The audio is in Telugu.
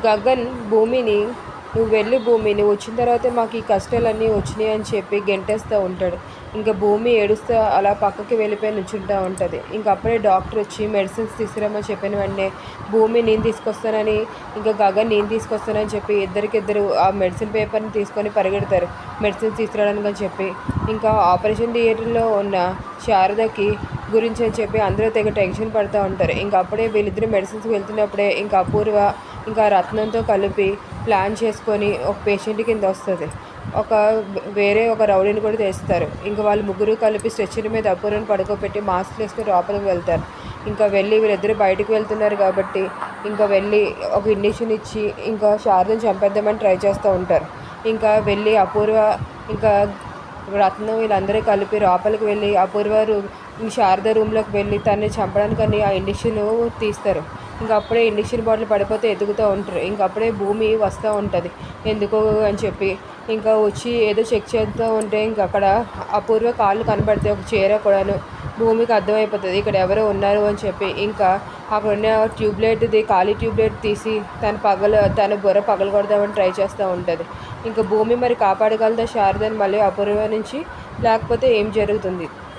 గగన్ భూమిని, నువ్వు వెళ్ళు భూమి, నువ్వు వచ్చిన తర్వాత మాకు ఈ కష్టాలన్నీ వచ్చినాయి అని చెప్పి గెంటేస్తూ ఉంటాడు. ఇంకా భూమి ఏడుస్తూ అలా పక్కకి వెళ్ళిపోయి నుంచుంటూ ఉంటుంది. ఇంక అప్పుడే డాక్టర్ వచ్చి మెడిసిన్స్ తీసుకురమ్మని చెప్పిన వెంటనే భూమి నేను తీసుకొస్తానని, ఇంకా గగన్ నేను తీసుకొస్తానని చెప్పి ఇద్దరికిద్దరు ఆ మెడిసిన్ పేపర్ని తీసుకొని పరిగెడతారు మెడిసిన్స్ తీసుకురావడానికి అని చెప్పి. ఇంకా ఆపరేషన్ థియేటర్లో ఉన్న శారదకి గురించి అని చెప్పి అందరూ తెగ టెన్షన్ పడుతూ ఉంటారు. ఇంకా అప్పుడే వీళ్ళిద్దరు మెడిసిన్స్కి వెళ్తున్నప్పుడే ఇంకా అపూర్వ ఇంకా రత్నంతో కలిపి ప్లాన్ చేసుకొని ఒక పేషెంట్ కింద వస్తుంది. వేరే ఒక రౌడీని కూడా తెస్తారు. ఇంకా వాళ్ళు ముగ్గురు కలిపి స్ట్రెచ్చర్ మీద అపూర్వని పడుకోబెట్టి మాస్క్ వేసుకొని లోపలికి వెళ్తారు. ఇంకా వెళ్ళి వీళ్ళిద్దరు బయటకు వెళ్తున్నారు కాబట్టి ఇంకా వెళ్ళి ఒక ఇంజెక్షన్ ఇచ్చి ఇంకా శారదను చంపేద్దామని ట్రై చేస్తూ ఉంటారు. ఇంకా వెళ్ళి అపూర్వ ఇంకా రత్నం వీళ్ళందరూ కలిపి లోపలికి వెళ్ళి అపూర్వ శారద రూమ్లోకి వెళ్ళి తనని చంపడానికని ఆ ఇంజెక్షన్ తీస్తారు. ఇంకా అప్పుడే ఇంజెక్షన్ బాటిల్ పడిపోతే ఎదుగుతూ ఉంటారు. ఇంక అప్పుడే భూమి వస్తూ ఉంటుంది ఎందుకో అని చెప్పి. ఇంకా వచ్చి ఏదో చెక్ చేస్తూ ఉంటే ఇంక అక్కడ అపూర్వ కాళ్ళు కనబడితే ఒక చీర కూడాను భూమికి అర్థమైపోతుంది ఇక్కడ ఎవరో ఉన్నారు అని చెప్పి. ఇంకా అక్కడ ఉన్న ట్యూబ్లైట్ది ఖాళీ ట్యూబ్లైట్ తీసి తన బుర్ర పగలగొడదామని ట్రై చేస్తూ ఉంటుంది. ఇంకా భూమి మరి కాపాడగలదా శారదని మళ్ళీ అపూర్వ నుంచి, లేకపోతే ఏం జరుగుతుంది?